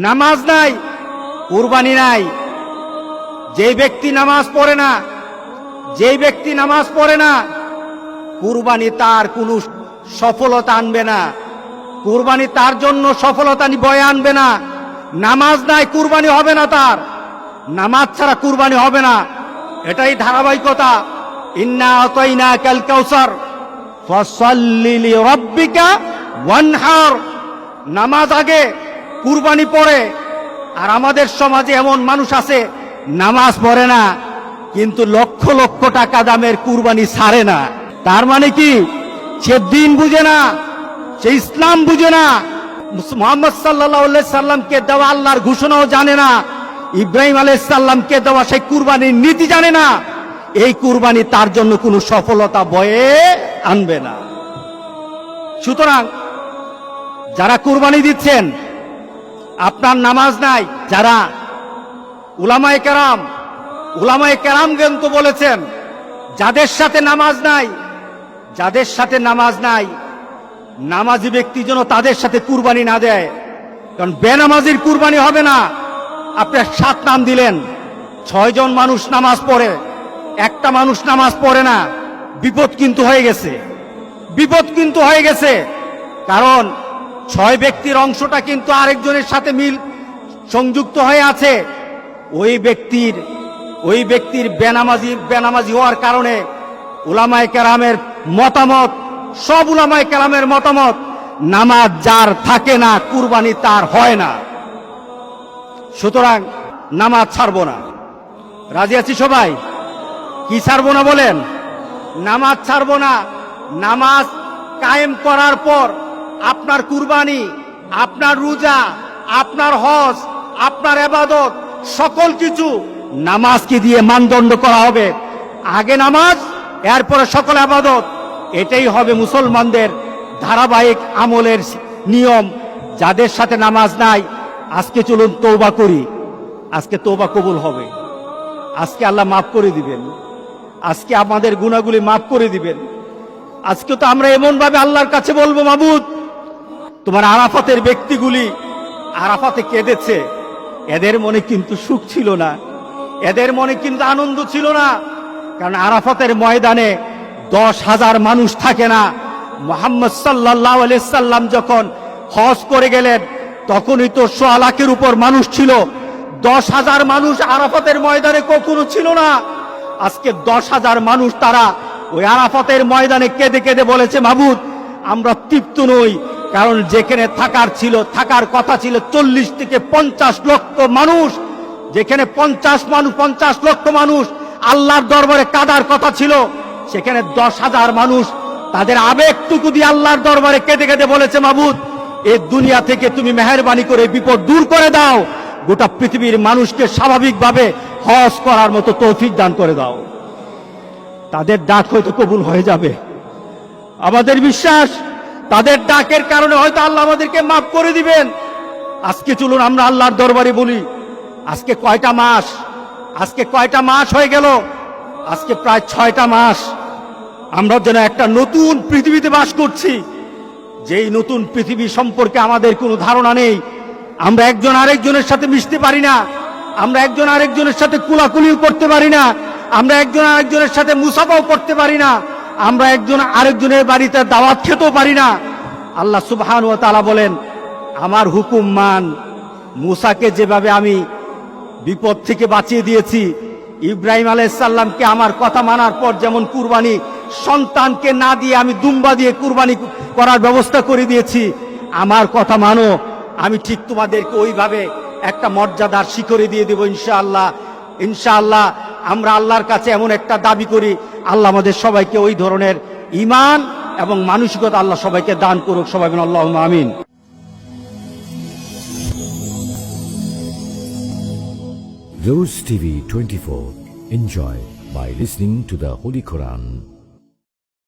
নামাজ নাই, কুরবানি নাই। যেই ব্যক্তি নামাজ পড়ে না, যেই ব্যক্তি নামাজ পড়ে না, কুরবানি তার কোনো সফলতা আনবে না, কুরবানি তার জন্য সফলতা বয়ে আনবে না। নামাজ নাই, কুরবানি হবে না তার, নামাজ ছাড়া কুরবানি হবে না। এটাই ধারাবাহিকতা। ইন্না আতাইনাকাল কাউসার ফাসাল্লি লিরাব্বিকা ওয়ানহার। নামাজ আগে, কুরবানি পরে। আর আমাদের সমাজে এমন মানুষ আছে নামাজ পড়ে না, কিন্তু লক্ষ লক্ষ টাকা দামের কুরবানি ছাড়ে না। তার মানে কি? সে দিন বুঝে না, সে ইসলাম বুঝে না, মুহাম্মদ সাল্লাল্লাহু আলাইহি সাল্লামকে দেওয়া আল্লাহর ঘোষণাও জানে না, ইব্রাহিম আলাইহিস সালামকে দেওয়া সেই কুরবানির নীতি জানে না। এই কুরবানি তার জন্য কোনো সফলতা বয়ে আনবে না। সুতরাং যারা কুরবানি দিচ্ছেন, আপনার নামাজ নাই, যারা উলামায়ে কেরাম কিন্তু বলেছেন যাদের সাথে নামাজ নাই, যাদের সাথে নামাজ নাই, নামাজি ব্যক্তি যেন তাদের সাথে কুরবানি না দেয়। কারণ বেনামাজির কুরবানি হবে না। আপনি 7 নাম দিলেন, 6 জন মানুষ নামাজ পড়ে, একটা মানুষ নামাজ পড়ে না, বিপদ কিন্তু হয়ে গেছে, বিপদ কিন্তু হয়ে গেছে। কারণ 6 ব্যক্তির অংশটা কিন্তু আরেকজনের সাথে সংযুক্ত হয়ে আছে। ওই ব্যক্তির বেনামাজি হওয়ার কারণে উলামায়ে কেরামের মতামত, সব উলামায়ে কেরামের মতামত, নামাজ যার থাকে না কুরবানি তার হয় না। সুতরাং নামাজ ছাড়বো না। রাজি আছি সবাই? কি ছাড়বো না বলেন? নামাজ ছাড়বো না। নামাজ কায়েম করার পর আপনার কুরবানি, আপনার রোজা, আপনার হজ, আপনার ইবাদত, সকল কিছু নামাজকে দিয়ে মানদণ্ড করা হবে। আগে নামাজ, এরপরে সকল ইবাদত। এটাই হবে মুসলমানদের ধারাবাহিক আমলের নিয়ম। যাদের সাথে নামাজ নাই, আজকে চলুন তওবা করি। আজকে তওবা কবুল হবে, আজকে আল্লাহ মাফ করে দিবেন, আজকে আমাদের গুনাহগুলি মাফ করে দিবেন। আজকে তো আমরা এমন ভাবে আল্লাহর কাছে বলবো, মাবুদ, তোমার আরাফাতের ব্যক্তিগুলি আরাফাতে কেঁদেছে, এদের মনে কিন্তু সুখ ছিল না, এদের মনে কিন্তু আনন্দ ছিল না। কারণ আরাফাতের ময়দানে 10,000 মানুষ থাকে না। মুহাম্মদ সাল্লাল্লাহু আলাইহি সাল্লাম যখন হজ করে গেলেন, তখনই তো 1.25 লাখের উপর মানুষ ছিল। 10,000 মানুষ আরাফাতের ময়দানে কখনো ছিল না। আজকে 10,000 মানুষ তারা ওই আরাফাতের ময়দানে কেঁদে কেঁদে বলেছে, মাবুদ, আমরা তৃপ্ত নই। কারণ যেখানে থাকার কথা ছিল 40 থেকে 50 লক্ষ মানুষ, যেখানে 50 লক্ষ মানুষ আল্লাহর দরবারে কাঁদার কথা ছিল, সেখানে 10,000 মানুষ তাদের আবেগটুকু দিয়ে আল্লাহর দরবারে কেঁদে কেঁদে বলেছে, মাবুদ, এই দুনিয়া থেকে তুমি মেহেরবানি করে বিপদ দূর করে দাও, গোটা পৃথিবীর মানুষকে স্বাভাবিকভাবে হজ করার মতো তৌফিক দান করে দাও। তাদের ডাক হয়তো কবুল হয়ে যাবে। আমাদের বিশ্বাস, তাদের ডাকের কারণে হয়তো আল্লাহ আমাদেরকে মাফ করে দিবেন। আজকে চলুন আমরা আল্লাহর দরবারে বলি, আজকে কয়টা মাস হয়ে গেল? আজকে প্রায় 6টা মাস আমরা যেন একটা নতুন পৃথিবীতে বাস করছি। যেই নতুন পৃথিবী সম্পর্কে আমাদের কোনো ধারণা নেই। আমরা একজন আরেকজনের সাথে মিশতে পারি না, আমরা একজন আরেকজনের সাথে কুলাকুলিও করতে পারি না, আমরা একজন আরেকজনের সাথে মুসাফাও করতে পারি না, আমরা একজন আরেকজনের বাড়িতে দাওয়াত খেতেও পারি না। আল্লাহ সুবহানাহু ওয়া তাআলা বলেন, আমার হুকুম মান। মুসাকে যেভাবে আমি বিপদ থেকে বাঁচিয়ে দিয়েছি, ইব্রাহিম আলাইহিস সালামকে আমার কথা মানার পর যেমন কুরবানি সন্তানকে না দিয়ে আমি দুম্বা দিয়ে কুরবানি করার ব্যবস্থা করে দিয়েছি, আমার কথা মানো, আমি ঠিক তোমাদেরকে ওইভাবে একটা মর্যাদার শিখরে দিয়ে দেব ইনশাআল্লাহ। ইনশাআল্লাহ আমরা আল্লাহর কাছে এমন একটা দাবি করি, আল্লাহ আমাদের সবাইকে ওই ধরনের ঈমান এবং মানসিকতা আল্লাহ সবাইকে দান করুক। সবাই বলেন আল্লাহুম্মা আমিন। Rose TV 24. Enjoy by listening to the Holy Quran.